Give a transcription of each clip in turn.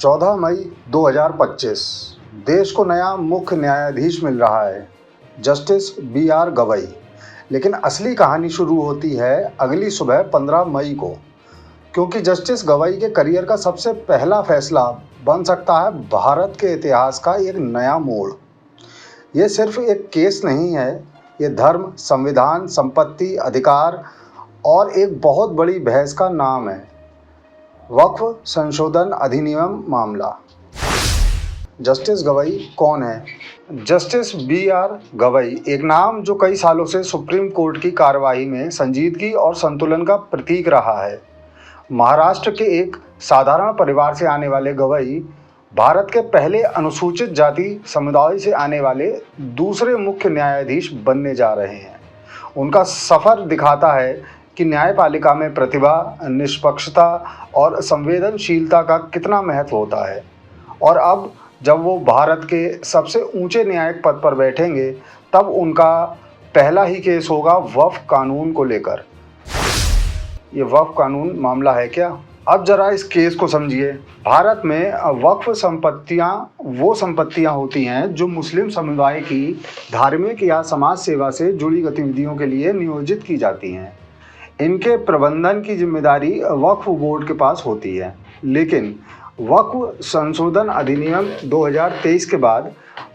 14 मई 2025 देश को नया मुख्य न्यायाधीश मिल रहा है, जस्टिस बी.आर. गवई। लेकिन असली कहानी शुरू होती है अगली सुबह 15 मई को, क्योंकि जस्टिस गवई के करियर का सबसे पहला फैसला बन सकता है भारत के इतिहास का एक नया मोड़। ये सिर्फ एक केस नहीं है, ये धर्म, संविधान, संपत्ति, अधिकार और एक बहुत बड़ी बहस का नाम है, वक्फ संशोधन अधिनियम मामला। जस्टिस गवई कौन है? Justice B R. गवई एक नाम जो कई सालों से सुप्रीम कोर्ट की कार्यवाही में संजीदगी और संतुलन का प्रतीक रहा है। महाराष्ट्र के एक साधारण परिवार से आने वाले गवई भारत के पहले अनुसूचित जाति समुदाय से आने वाले दूसरे मुख्य न्यायाधीश बनने जा रहे हैं। उनका सफ़र दिखाता है कि न्यायपालिका में प्रतिभा, निष्पक्षता और संवेदनशीलता का कितना महत्व होता है। और अब जब वो भारत के सबसे ऊंचे न्यायिक पद पर बैठेंगे, तब उनका पहला ही केस होगा वक्फ कानून को लेकर। ये वक्फ कानून मामला है क्या? अब जरा इस केस को समझिए। भारत में वक्फ संपत्तियां वो संपत्तियां होती हैं जो मुस्लिम समुदाय की धार्मिक या समाज सेवा से जुड़ी गतिविधियों के लिए नियोजित की जाती हैं। इनके प्रबंधन की जिम्मेदारी वक्फ बोर्ड के पास होती है। लेकिन वक्फ संशोधन अधिनियम 2023 के बाद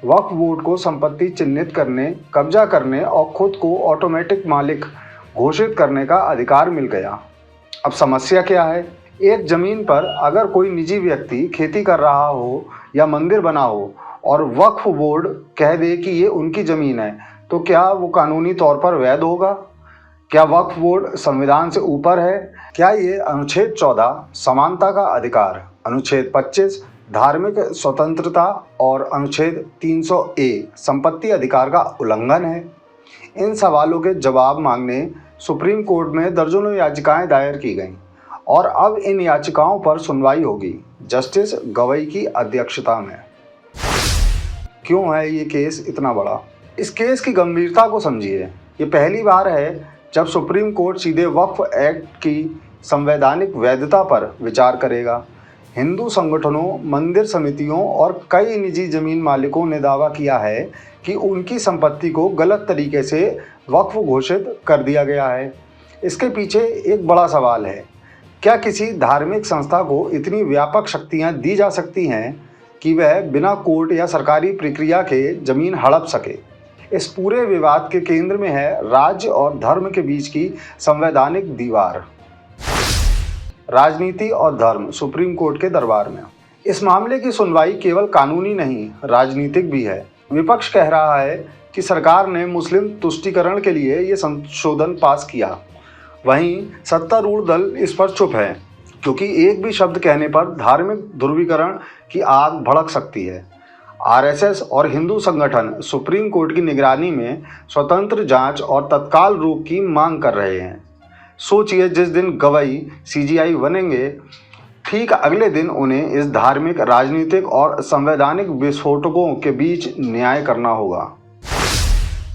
वक्फ बोर्ड को संपत्ति चिन्हित करने, कब्जा करने और खुद को ऑटोमेटिक मालिक घोषित करने का अधिकार मिल गया। अब समस्या क्या है? एक ज़मीन पर अगर कोई निजी व्यक्ति खेती कर रहा हो या मंदिर बना हो और वक्फ बोर्ड कह दे कि ये उनकी ज़मीन है, तो क्या वो कानूनी तौर पर वैध होगा? क्या वक्फ बोर्ड संविधान से ऊपर है? क्या ये अनुच्छेद 14 समानता का अधिकार, अनुच्छेद 25 धार्मिक स्वतंत्रता और अनुच्छेद 300A संपत्ति अधिकार का उल्लंघन है? इन सवालों के जवाब मांगने सुप्रीम कोर्ट में दर्जनों याचिकाएं दायर की गईं और अब इन याचिकाओं पर सुनवाई होगी जस्टिस गवई की अध्यक्षता में। क्यों है ये केस इतना बड़ा? इस केस की गंभीरता को समझिए। ये पहली बार है जब सुप्रीम कोर्ट सीधे वक्फ एक्ट की संवैधानिक वैधता पर विचार करेगा। हिंदू संगठनों, मंदिर समितियों और कई निजी जमीन मालिकों ने दावा किया है कि उनकी संपत्ति को गलत तरीके से वक्फ घोषित कर दिया गया है। इसके पीछे एक बड़ा सवाल है, क्या किसी धार्मिक संस्था को इतनी व्यापक शक्तियां दी जा सकती हैं कि वह बिना कोर्ट या सरकारी प्रक्रिया के जमीन हड़प सके? इस पूरे विवाद के केंद्र में है राज्य और धर्म के बीच की संवैधानिक दीवार। राजनीति और धर्म सुप्रीम कोर्ट के दरबार में। इस मामले की सुनवाई केवल कानूनी नहीं, राजनीतिक भी है। विपक्ष कह रहा है कि सरकार ने मुस्लिम तुष्टीकरण के लिए ये संशोधन पास किया। वहीं सत्तारूढ़ दल इस पर चुप है, क्योंकि एक भी शब्द कहने पर धार्मिक ध्रुवीकरण की आग भड़क सकती है। आरएसएस और हिंदू संगठन सुप्रीम कोर्ट की निगरानी में स्वतंत्र जांच और तत्काल रोक की मांग कर रहे हैं। सोचिए, जिस दिन गवई सीजीआई बनेंगे, ठीक अगले दिन उन्हें इस धार्मिक, राजनीतिक और संवैधानिक विस्फोटकों के बीच न्याय करना होगा।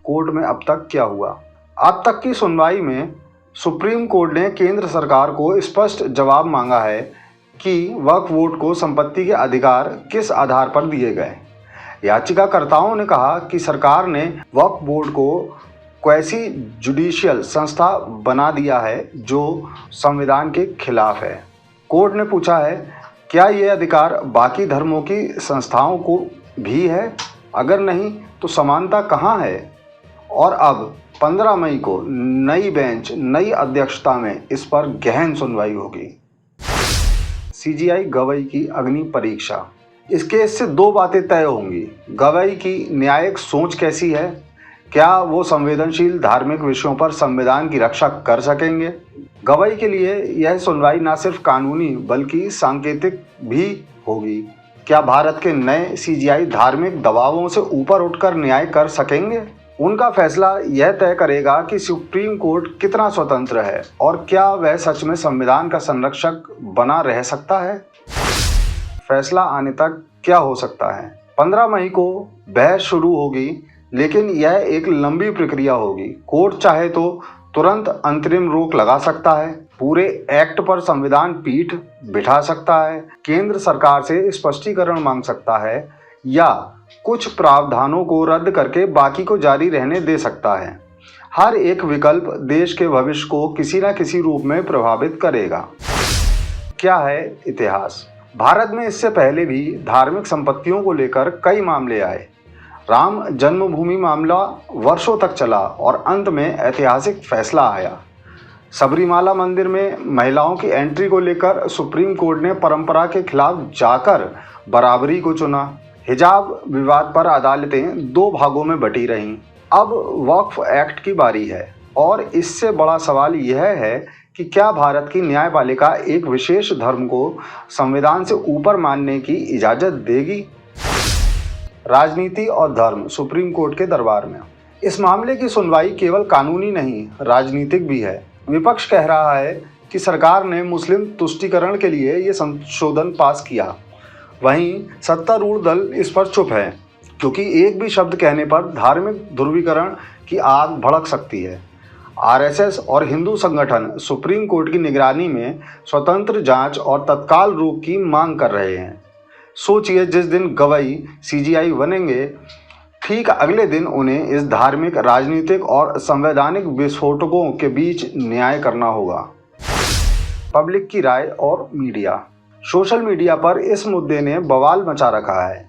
कोर्ट में अब तक क्या हुआ? अब तक की सुनवाई में सुप्रीम कोर्ट ने केंद्र सरकार को स्पष्ट जवाब मांगा है कि वक्फ बोर्ड को संपत्ति के अधिकार किस आधार पर दिए गए। याचिकाकर्ताओं ने कहा कि सरकार ने वक्फ बोर्ड को क्वैसी जुडिशियल संस्था बना दिया है जो संविधान के खिलाफ है। कोर्ट ने पूछा है, क्या ये अधिकार बाकी धर्मों की संस्थाओं को भी है? अगर नहीं, तो समानता कहाँ है? और अब 15 मई को नई बेंच, नई अध्यक्षता में इस पर गहन सुनवाई होगी। सीजीआई गवई की अग्नि परीक्षा। इस केस से दो बातें तय होंगी। गवई की न्यायिक सोच कैसी है? क्या वो संवेदनशील धार्मिक विषयों पर संविधान की रक्षा कर सकेंगे? गवई के लिए यह सुनवाई न सिर्फ कानूनी बल्कि सांकेतिक भी होगी। क्या भारत के नए सीजीआई धार्मिक दबावों से ऊपर उठकर न्याय कर सकेंगे? उनका फैसला यह तय करेगा कि सुप्रीम कोर्ट कितना स्वतंत्र है और क्या वह सच में संविधान का संरक्षक बना रह सकता है। फैसला आने तक क्या हो सकता है? 15 मई को बहस शुरू होगी, लेकिन यह एक लंबी प्रक्रिया होगी। कोर्ट चाहे तो तुरंत अंतरिम रोक लगा सकता है, पूरे एक्ट पर संविधान पीठ बिठा सकता है, केंद्र सरकार से स्पष्टीकरण मांग सकता है या कुछ प्रावधानों को रद्द करके बाकी को जारी रहने दे सकता है। हर एक विकल्प देश के भविष्य को किसी न किसी रूप में प्रभावित करेगा। क्या है इतिहास? भारत में इससे पहले भी धार्मिक संपत्तियों को लेकर कई मामले आए। राम जन्मभूमि मामला वर्षों तक चला और अंत में ऐतिहासिक फैसला आया। सबरीमाला मंदिर में महिलाओं की एंट्री को लेकर सुप्रीम कोर्ट ने परंपरा के खिलाफ जाकर बराबरी को चुना। हिजाब विवाद पर अदालतें दो भागों में बटी रहीं। अब वक्फ एक्ट की बारी है और इससे बड़ा सवाल यह है कि क्या भारत की न्यायपालिका एक विशेष धर्म को संविधान से ऊपर मानने की इजाज़त देगी? राजनीति और धर्म सुप्रीम कोर्ट के दरबार में। इस मामले की सुनवाई केवल कानूनी नहीं, राजनीतिक भी है। विपक्ष कह रहा है कि सरकार ने मुस्लिम तुष्टीकरण के लिए ये संशोधन पास किया। वहीं सत्तारूढ़ दल इस पर चुप है, क्योंकि एक भी शब्द कहने पर धार्मिक ध्रुवीकरण की आग भड़क सकती है। आरएसएस और हिंदू संगठन सुप्रीम कोर्ट की निगरानी में स्वतंत्र जांच और तत्काल रोक की मांग कर रहे हैं। सोचिए, जिस दिन गवई सीजीआई बनेंगे, ठीक अगले दिन उन्हें इस धार्मिक, राजनीतिक और संवैधानिक विस्फोटकों के बीच न्याय करना होगा। पब्लिक की राय और मीडिया। सोशल मीडिया पर इस मुद्दे ने बवाल मचा रखा है।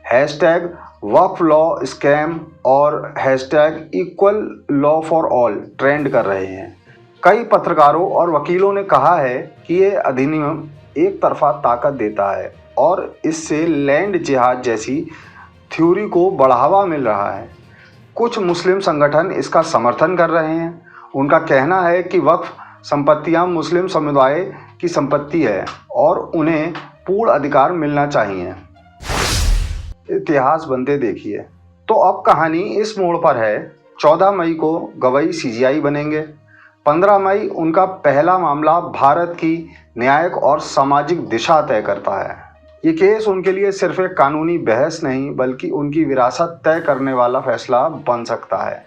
हैशटैग वक्फ लॉ स्कैम और hashtag equal law for all trend कर रहे हैं। कई पत्रकारों और वकीलों ने कहा है कि ये अधिनियम एक तरफा ताकत देता है और इससे लैंड जिहाद जैसी थ्योरी को बढ़ावा मिल रहा है। कुछ मुस्लिम संगठन इसका समर्थन कर रहे हैं। उनका कहना है कि वक्फ संपत्तियां मुस्लिम समुदाय की संपत्ति है और उन्हें पूर्ण अधिकार मिलना चाहिए। इतिहास बनते देखिए। तो अब कहानी इस मोड़ पर है। 14 मई को गवई सीजीआई बनेंगे। 15 मई उनका पहला मामला भारत की न्यायिक और सामाजिक दिशा तय करता है। ये केस उनके लिए सिर्फ एक कानूनी बहस नहीं, बल्कि उनकी विरासत तय करने वाला फैसला बन सकता है।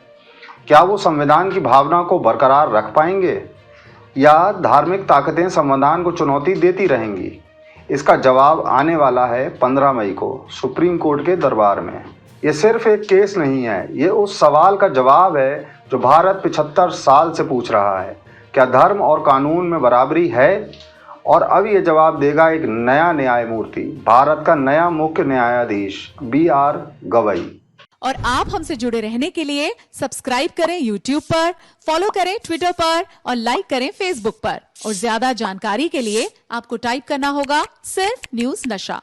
क्या वो संविधान की भावना को बरकरार रख पाएंगे या धार्मिक ताकतें संविधान को चुनौती देती रहेंगी? इसका जवाब आने वाला है 15 मई को सुप्रीम कोर्ट के दरबार में। ये सिर्फ एक केस नहीं है, ये उस सवाल का जवाब है जो भारत 75 साल से पूछ रहा है। क्या धर्म और कानून में बराबरी है? और अब ये जवाब देगा एक नया न्यायमूर्ति, भारत का नया मुख्य न्यायाधीश BR गवई। और आप हमसे जुड़े रहने के लिए सब्सक्राइब करें YouTube पर, फॉलो करें Twitter पर और लाइक करें Facebook पर। और ज्यादा जानकारी के लिए आपको टाइप करना होगा सिर्फ न्यूज़ नशा।